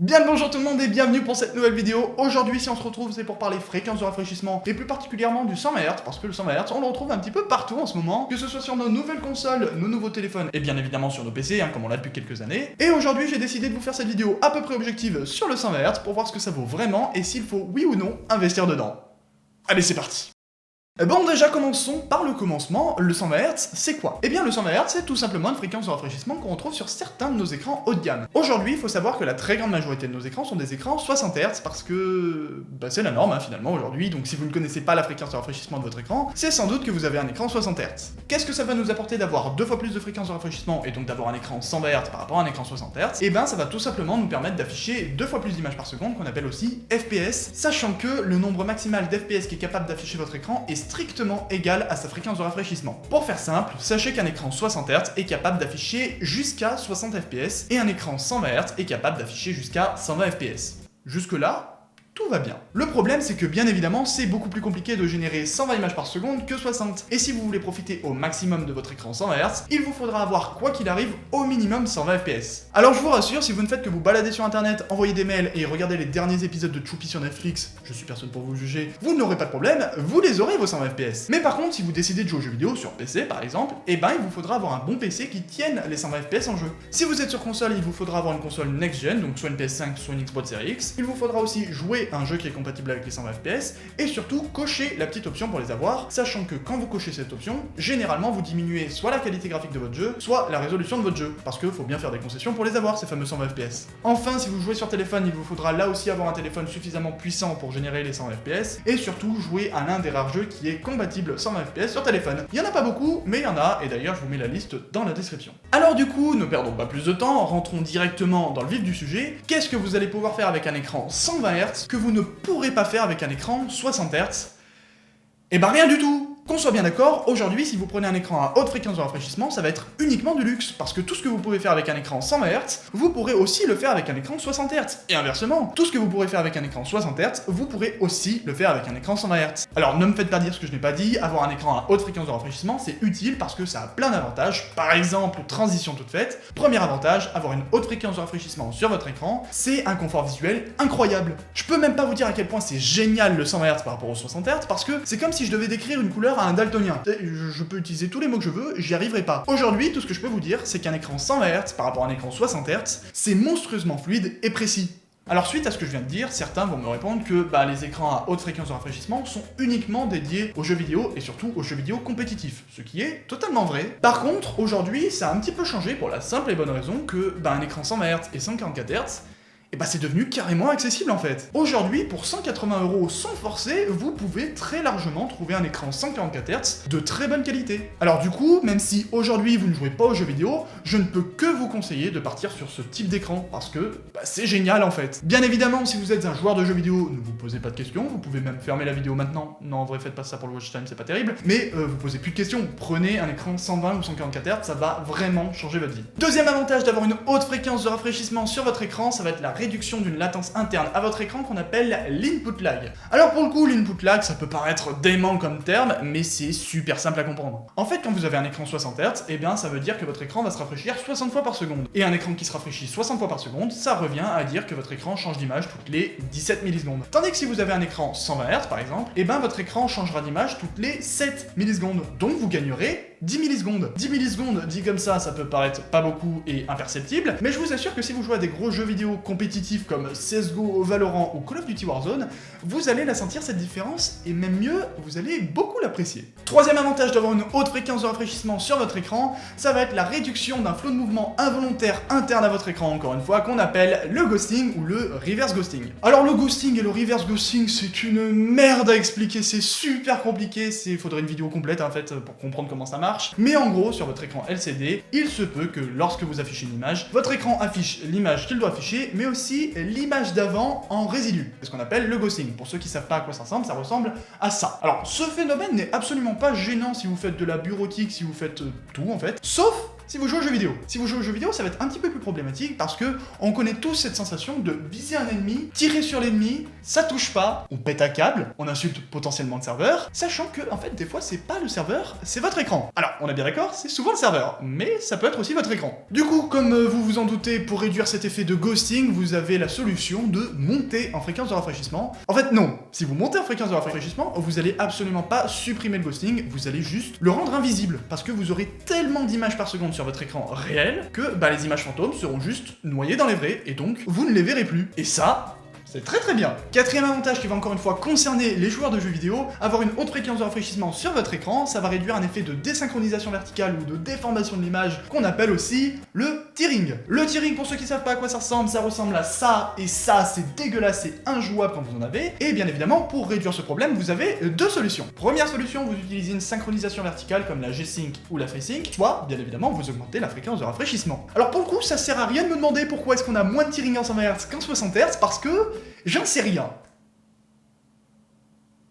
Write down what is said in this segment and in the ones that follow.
Bien le bonjour tout le monde et bienvenue pour cette nouvelle vidéo. Aujourd'hui si on se retrouve c'est pour parler fréquence de rafraîchissement et plus particulièrement du 120 Hz parce que le 120 Hz on le retrouve un petit peu partout en ce moment, que ce soit sur nos nouvelles consoles, nos nouveaux téléphones et bien évidemment sur nos PC comme on l'a depuis quelques années. Et aujourd'hui j'ai décidé de vous faire cette vidéo à peu près objective sur le 120 Hz pour voir ce que ça vaut vraiment et s'il faut oui ou non investir dedans. Allez c'est parti. Bon déjà commençons par le commencement, le 120 Hz c'est quoi? Eh bien le 120 Hz c'est tout simplement une fréquence de rafraîchissement qu'on retrouve sur certains de nos écrans haut de gamme. Aujourd'hui il faut savoir que la très grande majorité de nos écrans sont des écrans 60 Hz parce que c'est la norme finalement aujourd'hui, donc si vous ne connaissez pas la fréquence de rafraîchissement de votre écran, c'est sans doute que vous avez un écran 60 Hz. Qu'est-ce que ça va nous apporter d'avoir deux fois plus de fréquence de rafraîchissement et donc d'avoir un écran 120 Hz par rapport à un écran 60 Hz? Eh bien ça va tout simplement nous permettre d'afficher deux fois plus d'images par seconde qu'on appelle aussi FPS, sachant que le nombre maximal d'FPS qui est capable d'afficher votre écran est strictement égal à sa fréquence de rafraîchissement. Pour faire simple, sachez qu'un écran 60 Hz est capable d'afficher jusqu'à 60 FPS et un écran 120 Hz est capable d'afficher jusqu'à 120 FPS. Jusque là, tout va bien. Le problème c'est que bien évidemment c'est beaucoup plus compliqué de générer 120 images par seconde que 60. Et si vous voulez profiter au maximum de votre écran 120 Hz, il vous faudra avoir quoi qu'il arrive au minimum 120 FPS. Alors je vous rassure, si vous ne faites que vous balader sur internet, envoyer des mails et regarder les derniers épisodes de Choupi sur Netflix, je suis personne pour vous juger, vous n'aurez pas de problème, vous les aurez vos 120 FPS. Mais par contre si vous décidez de jouer aux jeux vidéo sur PC par exemple, eh ben il vous faudra avoir un bon PC qui tienne les 120 FPS en jeu. Si vous êtes sur console, il vous faudra avoir une console next-gen, donc soit une PS5, soit une Xbox Series X. Il vous faudra aussi jouer un jeu qui est compatible avec les 120 FPS, et surtout cocher la petite option pour les avoir, sachant que quand vous cochez cette option, généralement vous diminuez soit la qualité graphique de votre jeu, soit la résolution de votre jeu, parce que faut bien faire des concessions pour les avoir, ces fameux 120 FPS. Enfin, si vous jouez sur téléphone, il vous faudra là aussi avoir un téléphone suffisamment puissant pour générer les 120 FPS, et surtout jouer à l'un des rares jeux qui est compatible 120 FPS sur téléphone. Il y en a pas beaucoup, mais il y en a, et d'ailleurs je vous mets la liste dans la description. Alors du coup, ne perdons pas plus de temps, rentrons directement dans le vif du sujet. Qu'est-ce que vous allez pouvoir faire avec un écran 120 Hz que vous ne pourrez pas faire avec un écran 60 Hz? Eh ben rien du tout! Qu'on soit bien d'accord, aujourd'hui si vous prenez un écran à haute fréquence de rafraîchissement, ça va être uniquement du luxe, parce que tout ce que vous pouvez faire avec un écran 120 Hz, vous pourrez aussi le faire avec un écran 60 Hz. Et inversement, tout ce que vous pourrez faire avec un écran 60 Hz, vous pourrez aussi le faire avec un écran 120 Hz. Alors ne me faites pas dire ce que je n'ai pas dit, avoir un écran à haute fréquence de rafraîchissement, c'est utile parce que ça a plein d'avantages. Par exemple, transition toute faite. Premier avantage, avoir une haute fréquence de rafraîchissement sur votre écran, c'est un confort visuel incroyable. Je peux même pas vous dire à quel point c'est génial le 120 Hz par rapport au 60 Hz, parce que c'est comme si je devais décrire une couleur à un daltonien. Je peux utiliser tous les mots que je veux, j'y arriverai pas. Aujourd'hui, tout ce que je peux vous dire, c'est qu'un écran 120 Hz par rapport à un écran 60 Hz, c'est monstrueusement fluide et précis. Alors suite à ce que je viens de dire, certains vont me répondre que les écrans à haute fréquence de rafraîchissement sont uniquement dédiés aux jeux vidéo et surtout aux jeux vidéo compétitifs, ce qui est totalement vrai. Par contre, aujourd'hui, ça a un petit peu changé pour la simple et bonne raison que un écran 120 Hz et 144 Hz, c'est devenu carrément accessible en fait. Aujourd'hui, pour 180 € sans forcer, vous pouvez très largement trouver un écran 144 Hz de très bonne qualité. Alors du coup, même si aujourd'hui vous ne jouez pas aux jeux vidéo, je ne peux que vous conseiller de partir sur ce type d'écran, parce que c'est génial en fait. Bien évidemment, si vous êtes un joueur de jeux vidéo, ne vous posez pas de questions, vous pouvez même fermer la vidéo maintenant. Non, en vrai, faites pas ça pour le watch time, c'est pas terrible. Mais vous posez plus de questions, prenez un écran 120 ou 144 Hz, ça va vraiment changer votre vie. Deuxième avantage d'avoir une haute fréquence de rafraîchissement sur votre écran, ça va être la réduction d'une latence interne à votre écran qu'on appelle l'input lag. Alors pour le coup, l'input lag, ça peut paraître dément comme terme, mais c'est super simple à comprendre. En fait, quand vous avez un écran 60 Hz, ça veut dire que votre écran va se rafraîchir 60 fois par seconde. Et un écran qui se rafraîchit 60 fois par seconde, ça revient à dire que votre écran change d'image toutes les 17 millisecondes. Tandis que si vous avez un écran 120 Hz par exemple, votre écran changera d'image toutes les 7 millisecondes. Donc vous gagnerez 10 millisecondes. 10 millisecondes, dit comme ça peut paraître pas beaucoup et imperceptible, mais je vous assure que si vous jouez à des gros jeux vidéo compétitifs comme CSGO, Valorant ou Call of Duty Warzone, vous allez la sentir cette différence, et même mieux, vous allez beaucoup l'apprécier. Troisième avantage d'avoir une haute fréquence de rafraîchissement sur votre écran, ça va être la réduction d'un flot de mouvement involontaire interne à votre écran, encore une fois, qu'on appelle le ghosting ou le reverse ghosting. Alors le ghosting et le reverse ghosting, c'est une merde à expliquer, c'est super compliqué, il faudrait une vidéo complète en fait pour comprendre comment ça marche. Mais en gros, sur votre écran LCD, il se peut que lorsque vous affichez une image, votre écran affiche l'image qu'il doit afficher, mais aussi l'image d'avant en résidu. C'est ce qu'on appelle le ghosting. Pour ceux qui savent pas à quoi ça ressemble à ça. Alors, ce phénomène n'est absolument pas gênant si vous faites de la bureautique, si vous faites tout en fait, sauf si vous jouez aux jeux vidéo. Si vous jouez aux jeux vidéo, ça va être un petit peu plus problématique parce que on connaît tous cette sensation de viser un ennemi, tirer sur l'ennemi, ça touche pas, on pète un câble, on insulte potentiellement le serveur, sachant que en fait des fois c'est pas le serveur, c'est votre écran. Alors on est bien d'accord, c'est souvent le serveur, mais ça peut être aussi votre écran. Du coup, comme vous vous en doutez, pour réduire cet effet de ghosting, vous avez la solution de monter en fréquence de rafraîchissement. En fait non, si vous montez en fréquence de rafraîchissement, vous allez absolument pas supprimer le ghosting, vous allez juste le rendre invisible, parce que vous aurez tellement d'images par seconde sur votre écran réel que les images fantômes seront juste noyées dans les vraies, et donc vous ne les verrez plus. Et ça, c'est très très bien. Quatrième avantage qui va encore une fois concerner les joueurs de jeux vidéo, avoir une haute fréquence de rafraîchissement sur votre écran, ça va réduire un effet de désynchronisation verticale ou de déformation de l'image qu'on appelle aussi le tearing. Le tearing, pour ceux qui savent pas à quoi ça ressemble à ça, et ça c'est dégueulasse, c'est injouable quand vous en avez, et bien évidemment pour réduire ce problème vous avez deux solutions. Première solution, vous utilisez une synchronisation verticale comme la G-Sync ou la FreeSync, soit bien évidemment vous augmentez la fréquence de rafraîchissement. Alors pour le coup ça sert à rien de me demander pourquoi est-ce qu'on a moins de tearing en 100 Hz qu'en 60 Hz, parce que j'en sais rien.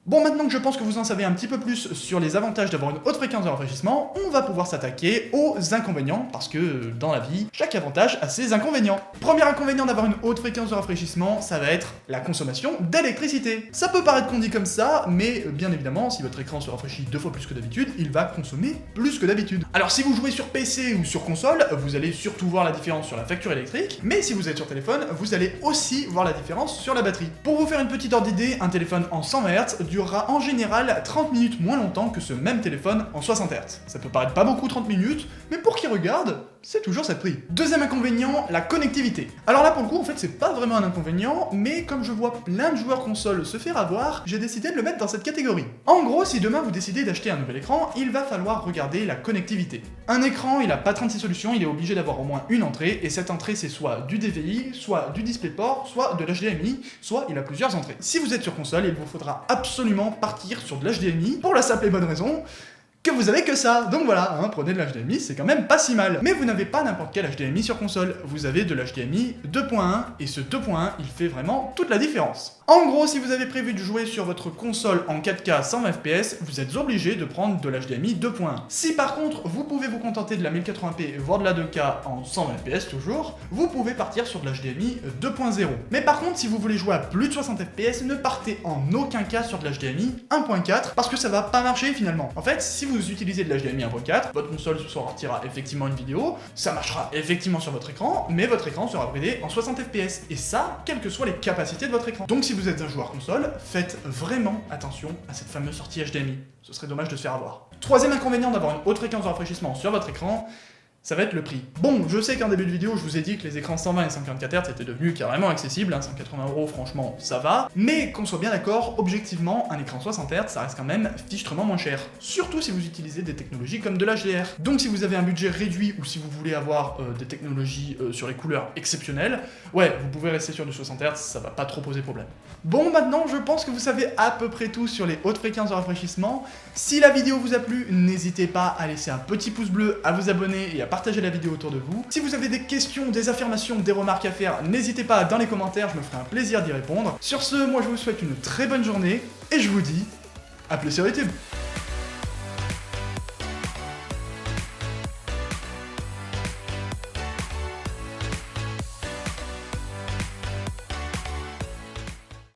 Bon, maintenant que je pense que vous en savez un petit peu plus sur les avantages d'avoir une haute fréquence de rafraîchissement, on va pouvoir s'attaquer aux inconvénients, parce que dans la vie, chaque avantage a ses inconvénients. Premier inconvénient d'avoir une haute fréquence de rafraîchissement, ça va être la consommation d'électricité. Ça peut paraître qu'on dit comme ça, mais bien évidemment, si votre écran se rafraîchit 2 fois plus que d'habitude, il va consommer plus que d'habitude. Alors si vous jouez sur PC ou sur console, vous allez surtout voir la différence sur la facture électrique, mais si vous êtes sur téléphone, vous allez aussi voir la différence sur la batterie. Pour vous faire une petite ordre d'idée, un téléphone en 100 Hz durera en général 30 minutes moins longtemps que ce même téléphone en 60 Hz. Ça peut paraître pas beaucoup 30 minutes, mais pour qui regarde, c'est toujours cette prix. Deuxième inconvénient, la connectivité. Alors là pour le coup en fait c'est pas vraiment un inconvénient, mais comme je vois plein de joueurs console se faire avoir, j'ai décidé de le mettre dans cette catégorie. En gros, si demain vous décidez d'acheter un nouvel écran, il va falloir regarder la connectivité. Un écran, il a pas 36 solutions, il est obligé d'avoir au moins une entrée, et cette entrée c'est soit du DVI, soit du DisplayPort, soit de l'HDMI, soit il a plusieurs entrées. Si vous êtes sur console, il vous faudra absolument partir sur de l'HDMI, pour la simple et bonne raison que vous avez que ça. Donc voilà, prenez de l'HDMI, c'est quand même pas si mal. Mais vous n'avez pas n'importe quel HDMI sur console, vous avez de l'HDMI 2.1, et ce 2.1, il fait vraiment toute la différence. En gros, si vous avez prévu de jouer sur votre console en 4K 120 fps, vous êtes obligé de prendre de l'HDMI 2.1. Si par contre, vous pouvez vous contenter de la 1080p, voire de la 2K en 120 fps toujours, vous pouvez partir sur de l'HDMI 2.0. Mais par contre, si vous voulez jouer à plus de 60 fps, ne partez en aucun cas sur de l'HDMI 1.4, parce que ça va pas marcher finalement. En fait, si vous utilisez de l'HDMI 1.4, votre console sortira effectivement une vidéo, ça marchera effectivement sur votre écran, mais votre écran sera bridé en 60 fps, et ça, quelles que soient les capacités de votre écran. Donc si vous êtes un joueur console, faites vraiment attention à cette fameuse sortie HDMI. Ce serait dommage de se faire avoir. Troisième inconvénient d'avoir une haute fréquence de rafraîchissement sur votre écran, ça va être le prix. Bon, je sais qu'en début de vidéo, je vous ai dit que les écrans 120 et 144 Hz étaient devenus carrément accessibles, 180 €, franchement, ça va. Mais qu'on soit bien d'accord, objectivement, un écran 60 Hz, ça reste quand même fichtrement moins cher. Surtout si vous utilisez des technologies comme de l'HDR. Donc si vous avez un budget réduit ou si vous voulez avoir des technologies sur les couleurs exceptionnelles, ouais, vous pouvez rester sur du 60 Hz, ça va pas trop poser problème. Bon, maintenant, je pense que vous savez à peu près tout sur les hautes fréquences de rafraîchissement. Si la vidéo vous a plu, n'hésitez pas à laisser un petit pouce bleu, à vous abonner et à partager la vidéo autour de vous. Si vous avez des questions, des affirmations, des remarques à faire, n'hésitez pas dans les commentaires, je me ferai un plaisir d'y répondre. Sur ce, moi je vous souhaite une très bonne journée et je vous dis à plus sur YouTube.